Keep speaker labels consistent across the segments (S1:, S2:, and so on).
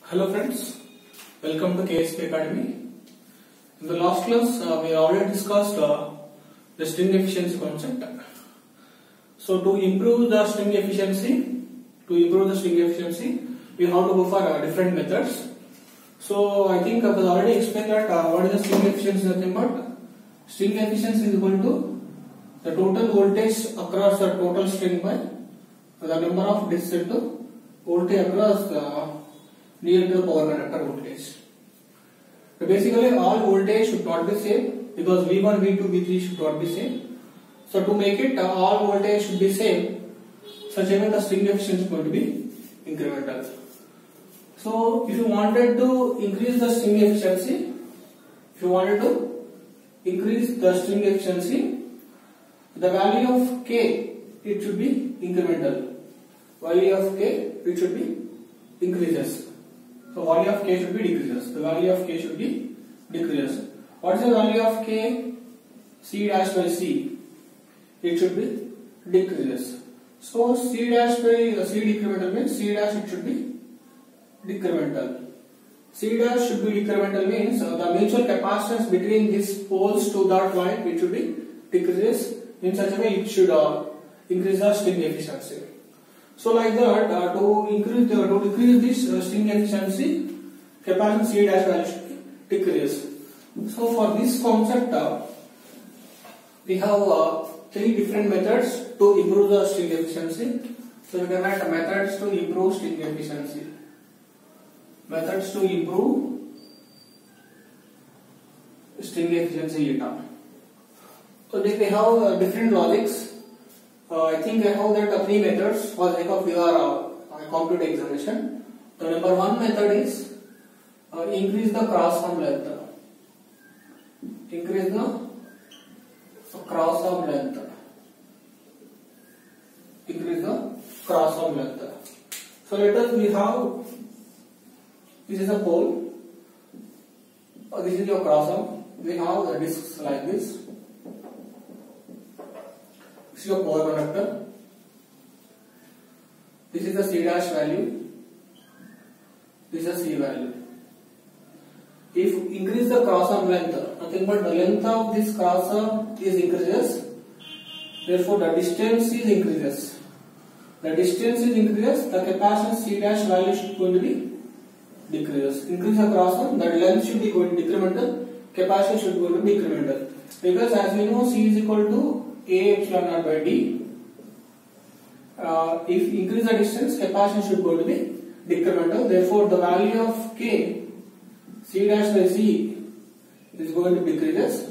S1: Hello friends, welcome to KSP Academy. In the last class, we already discussed the string efficiency concept. So to improve the string efficiency, we have to go for different methods. So I think I have already explained that what is the string efficiency, nothing but string efficiency is equal to the total voltage across the total string by the number of disks into voltage across the near to the power conductor voltage. So basically all voltage should not be same because V1, V2, V3 should not be same. So to make it all voltage should be same, such a way the string efficiency is going to be incremental. So if you wanted to increase the string efficiency, the value of K, it should be incremental. Value of K, it should be increases. So value of K should be decreases. The value of K should be decreases. What is the value of K? C dash by C. It should be decreases. So C dash by C decremental means C dash it should be decremental. C dash should be decremental means the mutual capacitance between these poles to that line it should be decreases. In such a way it should increase the string efficiency. So like that, to decrease this string efficiency, capacitance C dash value should be decrease. So for this concept, we have three different methods to improve the string efficiency. So we can write methods to improve string efficiency. Methods to improve string efficiency eta. So we have different logics. I think I have that three methods for the sake of your competitive examination. The number one method is increase the cross arm length. Increase the cross arm length. Increase the cross arm length. So let us we have this is a pole. This is your cross arm. We have the discs like this. This is your power conductor. This is the C dash value. This is the C value. If you increase the cross arm length, nothing but the length of this cross arm is increases. Therefore, the distance is increases. The distance is increases. The capacitance C dash value should going to be decreases. Increase the cross arm. The length should be going to decremental. Capacitance should go to be incremental. Because as we know, C is equal to A epsilon naught by D. If increase the distance, capacitance should go to be decremental. Therefore, the value of K, C dash by C, is going to decreases.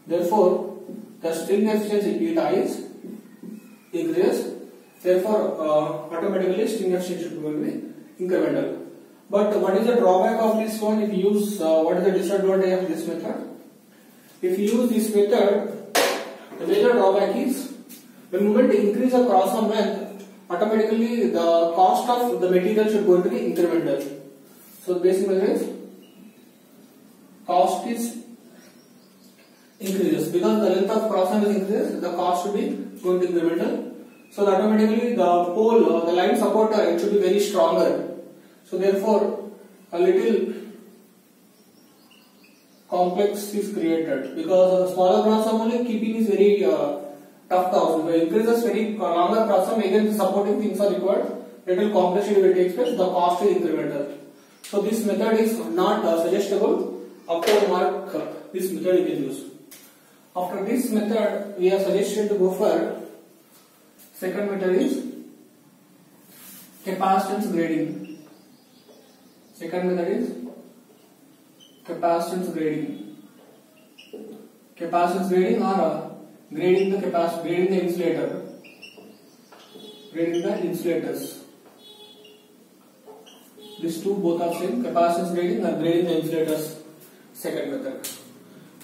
S1: Therefore, the string efficiency eta is increases. Therefore, automatically string efficiency should go to be incremental. But what is the drawback of this one? If you use what is the disadvantage of this method? If you use this method, the major drawback is when moment increase the cross arm length, automatically the cost of the material should go to be incremental. So the basic method is cost is increases because the length of cross arm is increases, the cost should be going to incremental. So that automatically the pole, the line supporter, it should be very stronger. So therefore, a little complex is created because a smaller cross arm only keeping is very tough task. If it increases very longer cross arm, again the supporting things are required. Little complexity will take place. The cost is incremental. So this method is not suggestible. After mark, this method you can use. After this method, we are suggested to go for second method is capacitance grading. Second method is capacitance grading. Capacitance grading or grading the capacitance, grading the insulator. Grading the insulators. These two both are same. Capacitance grading or grading the insulators. Second method.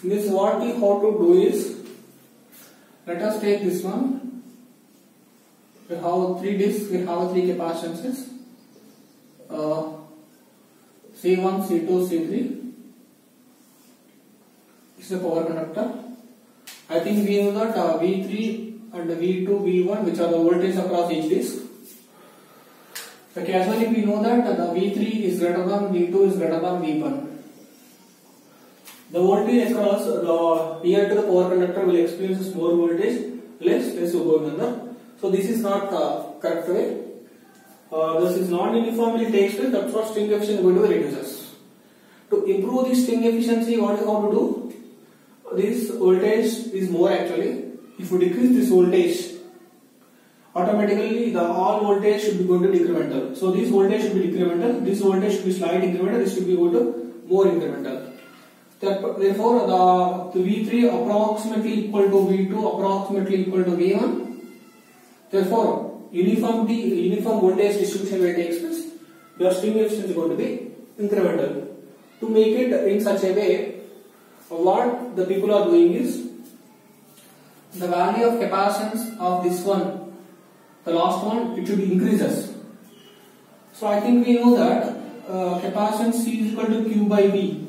S1: In this what we have to do is, let us take this one. We have three discs, we have three capacitances. C1, C2, C3. This is a power conductor. I think we know that V3 and V2, V1, which are the voltages across each disc. The case 1, if we know that the V3 is greater than V2 is greater than V1. The voltage across the near to the power conductor will experience more voltage, less going. So this is not correct way. This is not uniformly takes place. That's what string efficiency is going to reduces. To improve this string efficiency, what you have to do? This voltage is more actually. If you decrease this voltage, automatically the all voltage should be going to decremental. So this voltage should be decremental. This voltage should be slight incremental. This should be going to more incremental. Therefore, the V3 approximately equal to V2 approximately equal to V1. Therefore, uniform voltage distribution will take place. Your string efficiency is going to be incremental. To make it in such a way, what the people are doing is the value of capacitance of this one, the last one, it should be increases. So I think we know that capacitance C is equal to Q by V.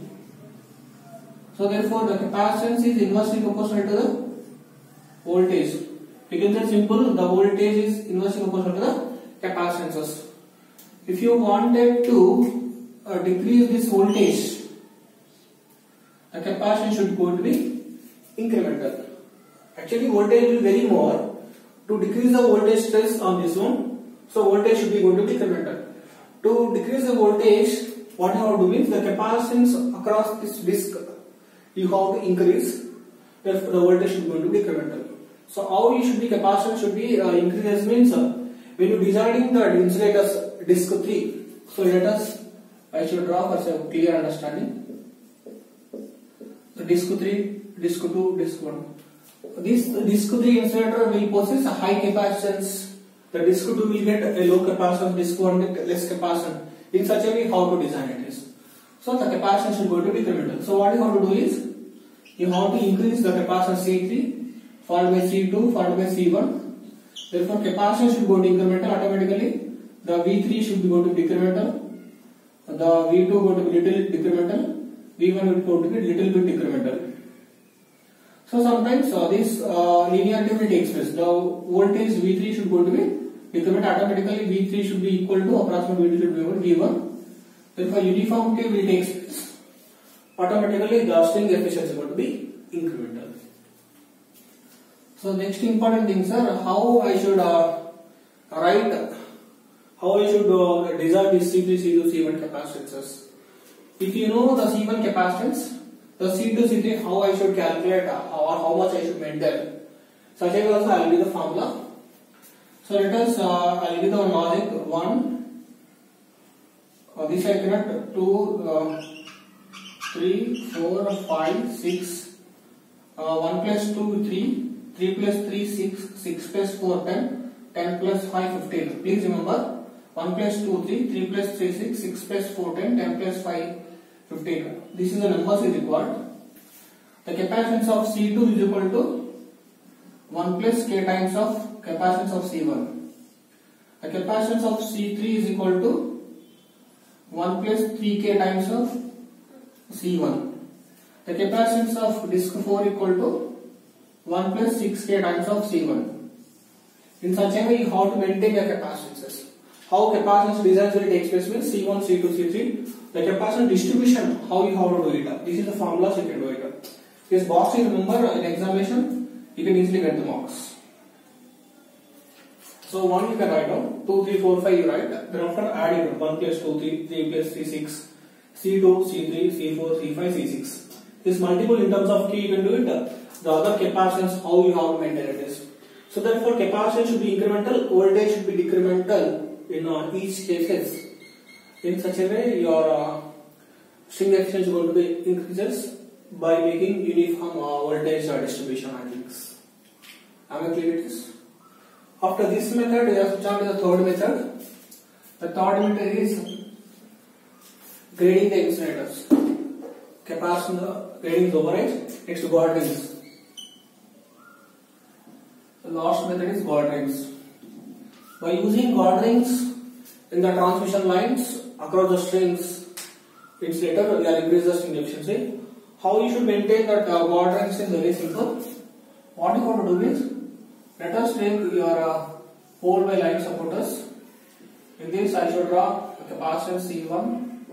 S1: So therefore the capacitance is inversely proportional to the voltage. We can say simple, the voltage is inversely proportional to the capacitances. If you wanted to decrease this voltage, the capacitance should go to be incremental. Actually voltage will vary more. To decrease the voltage stress on this one, so voltage should be going to be incremental. To decrease the voltage, what you have to do means the capacitance across this disc you have to increase, therefore the voltage should be going to be incremental. So how you should be capacitance should be increases means when you designing the insulators disc 3. So let us, I should draw for some clear understanding. The disc 3, disc 2, disc 1. This disc 3 insulator will possess a high capacitance. The disc 2 will get a low capacitance, disc 1 get less capacitance. In such a way, how to design it is. So the capacitance should go to be incremental. So what you have to do is, you have to increase the capacitance C3 followed by C2 followed by C1. Therefore capacitance should go to incremental automatically. The V3 should be going to be decremental. The V2 going to be little decremental. V1 will go to be little bit decremental. So sometimes this linearity will take place. The voltage V3 should go to be decremental automatically. V3 should be equal to approximately V2 should be equal to V1. Therefore uniformity will take place. Automatically the string efficiency is going to be incremental. So next important thing, sir, how I should write, how I should design this C3, C2, C1 capacitances. If you know the C1 capacitance, the C2, C3, how I should calculate or how much I should maintain. Such a way also I will give the formula. So let us, I will give the logic 1. This I connect 2, 3, 4, 5, 6, 1 plus 2, 3, 3 plus 3, 6, 6 plus 4, 10, 10 plus 5, 15. Please remember, 1 plus 2, 3, 3 plus 3, 6, 6 plus 4, 10, 10 plus 5, 15. This is the numbers is required. The capacitance of C2 is equal to 1 plus K times of capacitance of C1. The capacitance of C3 is equal to 1 plus 3K times of C1. The capacitance of disc 4 equal to 1 plus 6K times of C1. In such a way, you have to maintain the capacitances. How capacitance design will take place means C1, C2, C3. The capacitance distribution, how you have to do it. This is the formulas you can do it. This box you remember in examination, you can easily get the marks. So 1 you can write down, 2, 3, 4, 5 you write. Thereafter adding 1 plus 2, 3, 3 plus 3, 6, C2, C3, C4, C5, C6. This multiple in terms of K you can do it. The other capacitance, how you have to maintain it is. So therefore capacitance should be incremental, voltage should be decremental in each cases. In such a way your string efficiency is going to be increases by making uniform voltage distribution matrix. Am I clear with this? After this method, we have to jump to the third method. The third method is grading the insulators. Capacitance grading is overage. Next, guard rings. The last method is guard rings. By using guard rings in the transmission lines across the strings insulator, we will increase the string efficiency. How you should maintain that guard rings is very simple. What you have to do is, let us take your pole by line supporters. In With this I should draw a capacitance C1,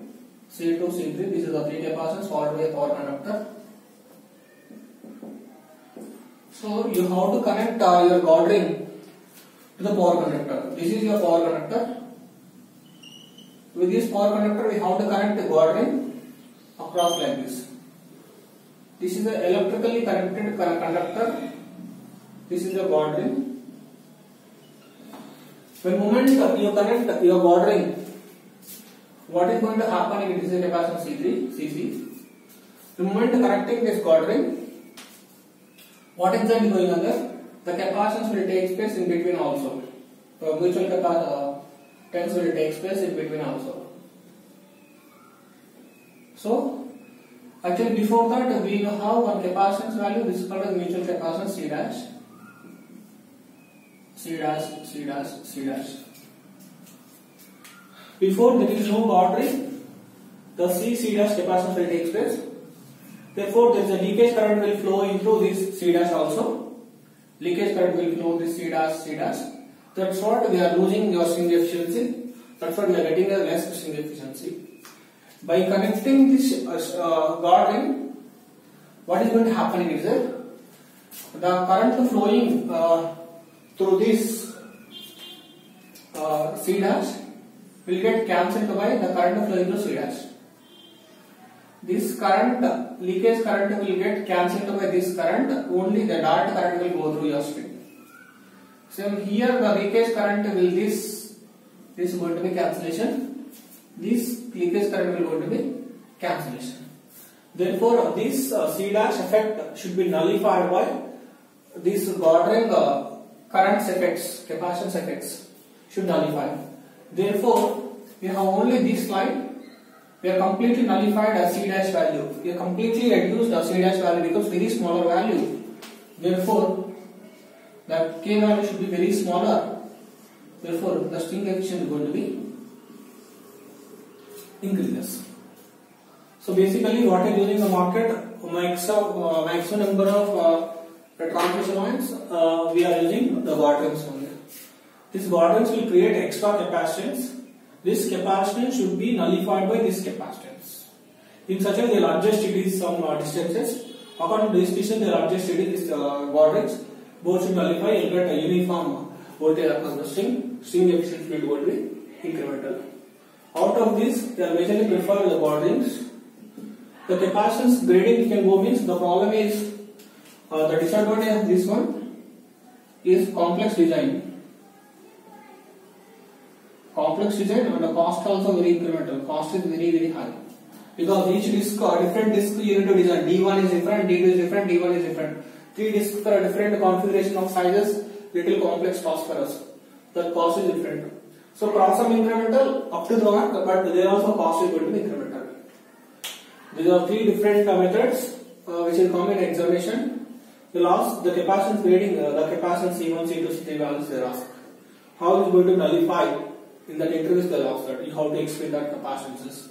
S1: C2, C3. This is the three capacitance followed by a power conductor. So you have to connect your God ring to the power conductor. This is your power conductor. With this power conductor, we have to connect the God ring across like this. This is the electrically connected conductor. This is the God ring. When moment you connect your God ring, what is going to happen if it is a capacitance C3, Cc? The moment connecting this God ring, what exactly going on there? The capacitance will take place in between also. The mutual capacitance will take place in between also. So, actually before that we have one capacitance value. This is called as mutual capacitance C dash. C dash, C dash, C dash. Before there is no God ring, the C dash capacitance will take place. Therefore, there is a leakage current will flow into this C dash also. Leakage current will flow this C dash, C dash. That's what we are losing your string efficiency. That's what we are getting a less string efficiency. By connecting this God ring, what is going to happen is that the current flowing through this C dash will get cancelled by the current flowing through C dash. This current, leakage current will get cancelled by this current, only the direct current will go through your string. So here the leakage current will this is going to be cancellation, this leakage current will go to be cancellation. Therefore this C dash effect should be nullified by this God ring currents effects, capacitance effects should nullify. Therefore we have only this line. We are completely nullified a C dash value. We are completely reduced the C dash value becomes very smaller value. Therefore, the K value should be very smaller. Therefore, the string efficiency is going to be increases. So basically, what is using the market maximum number of transmission lines. We are using the God rings only. These God rings will create extra capacitance. This capacitance should be nullified by this capacitance. In such a way, they will adjust it is some distances. According to this distance, they will adjust it is God rings. Both should nullify. You will get a uniform voltage across the string. String efficiency will be incremental. Out of this, they are majorly prefer the God rings. The capacitance grading can go means the problem is the disadvantage of this one is complex design. Complex design and the cost also very incremental. Cost is very high because each disc or different disc you need to design. D1 is different, D2 is different, D1 is different. 3 discs for a different configuration of sizes. Little complex cost for us. The cost is different. So cross sum incremental up to the mark, but there also cost is going to be incremental. These are 3 different methods which will come in examination. The last, the capacitance grading, the capacitance C1, C2, C3 values they ask. How is going to nullify? In that interviews they ask that. You have to explain that capacitances.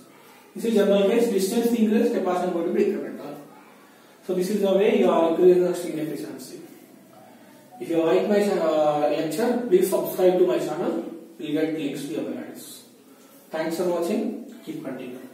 S1: This is general case. Distance increase, capacitance going to be incremental. So this is the way you are increasing the string efficiency. If you like my lecture, please subscribe to my channel. You will get links to your varieties. Thanks for watching. Keep continuing.